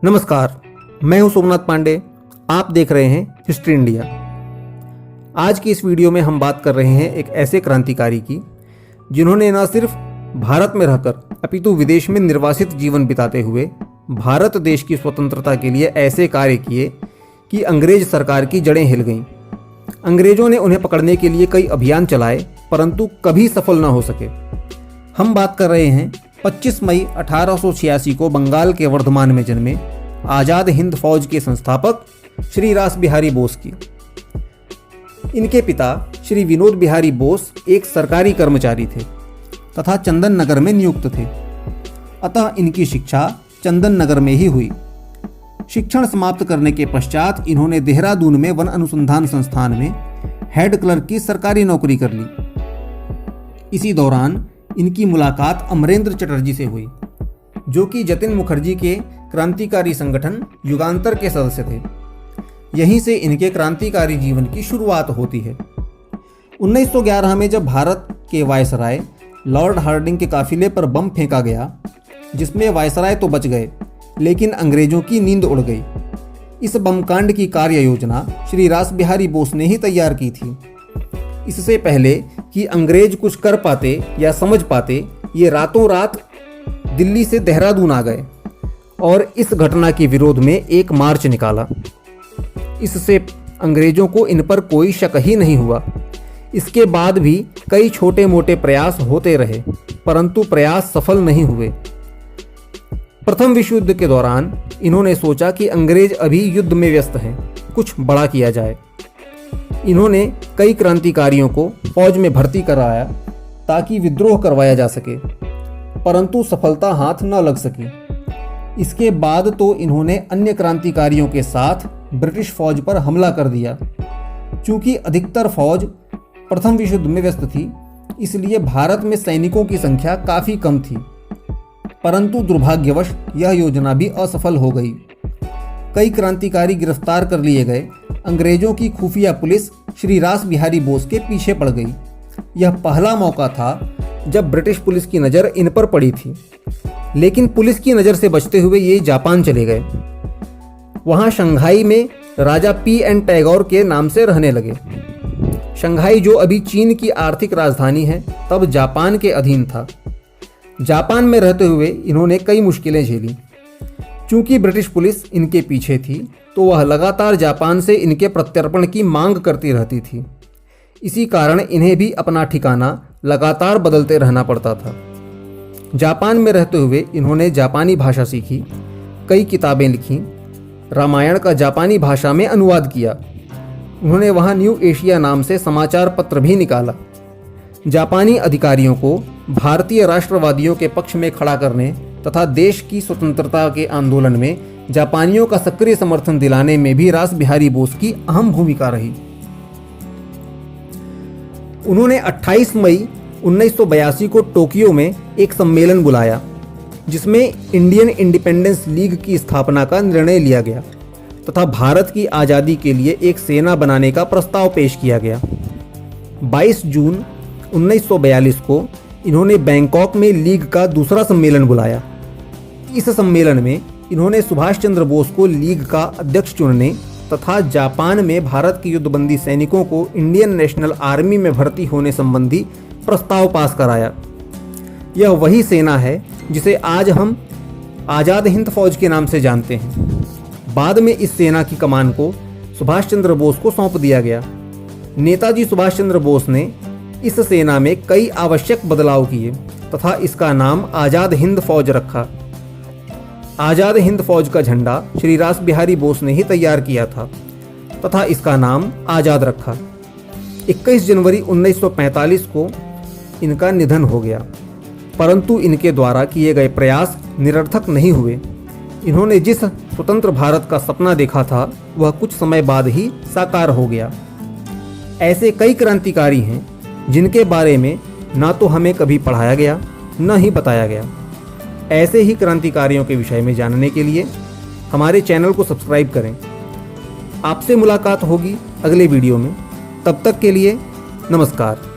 नमस्कार, मैं हूं सोमनाथ पांडे। आप देख रहे हैं हिस्ट्री इंडिया। आज की इस वीडियो में हम बात कर रहे हैं एक ऐसे क्रांतिकारी की जिन्होंने न सिर्फ भारत में रहकर अपितु विदेश में निर्वासित जीवन बिताते हुए भारत देश की स्वतंत्रता के लिए ऐसे कार्य किए कि अंग्रेज सरकार की जड़ें हिल गईं। अंग्रेजों ने उन्हें पकड़ने के लिए कई अभियान चलाए, परंतु कभी सफल न हो सके। हम बात कर रहे हैं 25 मई 1886 को बंगाल के वर्धमान में जन्मे आज़ाद हिंद फौज के संस्थापक श्री रास बिहारी बोस की। इनके पिता श्री विनोद बिहारी बोस एक सरकारी कर्मचारी थे तथा चंदन नगर में नियुक्त थे, अतः इनकी शिक्षा चंदन नगर में ही हुई। शिक्षण समाप्त करने के पश्चात इन्होंने देहरादून में वन अनुसंधान संस्थान में हेड क्लर्क की सरकारी नौकरी कर ली। इसी दौरान इनकी मुलाकात अमरेंद्र चटर्जी से हुई, जो कि जतिन मुखर्जी के क्रांतिकारी संगठन युगांतर के सदस्य थे। यहीं से इनके क्रांतिकारी जीवन की शुरुआत होती है। 1911 में जब भारत के वायसराय लॉर्ड हार्डिंग के काफिले पर बम फेंका गया, जिसमें वायसराय तो बच गए लेकिन अंग्रेजों की नींद उड़ गई। इस बमकांड की कार्य योजना श्री रास बिहारी बोस ने ही तैयार की थी। इससे पहले कि अंग्रेज कुछ कर पाते या समझ पाते, ये रातों रात दिल्ली से देहरादून आ गए और इस घटना के विरोध में एक मार्च निकाला। इससे अंग्रेजों को इन पर कोई शक ही नहीं हुआ। इसके बाद भी कई छोटे मोटे प्रयास होते रहे, परंतु प्रयास सफल नहीं हुए। प्रथम विश्व युद्ध के दौरान इन्होंने सोचा कि अंग्रेज अभी युद्ध में व्यस्त हैं, कुछ बड़ा किया जाए। इन्होंने कई क्रांतिकारियों को फौज में भर्ती कराया ताकि विद्रोह करवाया जा सके, परंतु सफलता हाथ न लग सकी। इसके बाद तो इन्होंने अन्य क्रांतिकारियों के साथ ब्रिटिश फौज पर हमला कर दिया। चूंकि अधिकतर फौज प्रथम विश्व युद्ध में व्यस्त थी, इसलिए भारत में सैनिकों की संख्या काफ़ी कम थी, परंतु दुर्भाग्यवश यह योजना भी असफल हो गई। कई क्रांतिकारी गिरफ्तार कर लिए गए। अंग्रेजों की खुफिया पुलिस श्री रास बिहारी बोस के पीछे पड़ गई। यह पहला मौका था जब ब्रिटिश पुलिस की नज़र इन पर पड़ी थी, लेकिन पुलिस की नज़र से बचते हुए ये जापान चले गए। वहाँ शंघाई में राजा P.N. टैगोर के नाम से रहने लगे। शंघाई, जो अभी चीन की आर्थिक राजधानी है, तब जापान के अधीन था। जापान में रहते हुए इन्होंने कई मुश्किलें झेली। चूंकि ब्रिटिश पुलिस इनके पीछे थी, तो वह लगातार जापान से इनके प्रत्यर्पण की मांग करती रहती थी। इसी कारण इन्हें भी अपना ठिकाना लगातार बदलते रहना पड़ता था। जापान में रहते हुए इन्होंने जापानी भाषा सीखी, कई किताबें लिखीं, रामायण का जापानी भाषा में अनुवाद किया। उन्होंने वहाँ न्यू एशिया नाम से समाचार पत्र भी निकाला। जापानी अधिकारियों को भारतीय राष्ट्रवादियों के पक्ष में खड़ा करने तथा देश की स्वतंत्रता के आंदोलन में जापानियों का सक्रिय समर्थन दिलाने में भी रास बिहारी बोस की अहम भूमिका रही। उन्होंने 28 मई 1982 को टोक्यो में एक सम्मेलन बुलाया, जिसमें इंडियन इंडिपेंडेंस लीग की स्थापना का निर्णय लिया गया तथा भारत की आज़ादी के लिए एक सेना बनाने का प्रस्ताव पेश किया गया। 22 जून 1942 को इन्होंने बैंकॉक में लीग का दूसरा सम्मेलन बुलाया। इस सम्मेलन में इन्होंने सुभाष चंद्र बोस को लीग का अध्यक्ष चुनने तथा जापान में भारत के युद्धबंदी सैनिकों को इंडियन नेशनल आर्मी में भर्ती होने संबंधी प्रस्ताव पास कराया। यह वही सेना है जिसे आज हम आज़ाद हिंद फौज के नाम से जानते हैं। बाद में इस सेना की कमान को सुभाष चंद्र बोस को सौंप दिया गया। नेताजी सुभाष चंद्र बोस ने इस सेना में कई आवश्यक बदलाव किए तथा इसका नाम आज़ाद हिंद फौज रखा। आज़ाद हिंद फौज का झंडा श्री रास बिहारी बोस ने ही तैयार किया था तथा इसका नाम आज़ाद रखा। 21 जनवरी 1945 को इनका निधन हो गया, परंतु इनके द्वारा किए गए प्रयास निरर्थक नहीं हुए। इन्होंने जिस स्वतंत्र भारत का सपना देखा था, वह कुछ समय बाद ही साकार हो गया। ऐसे कई क्रांतिकारी हैं जिनके बारे में ना तो हमें कभी पढ़ाया गया, न ही बताया गया। ऐसे ही क्रांतिकारियों के विषय में जानने के लिए हमारे चैनल को सब्सक्राइब करें। आपसे मुलाकात होगी अगले वीडियो में। तब तक के लिए नमस्कार।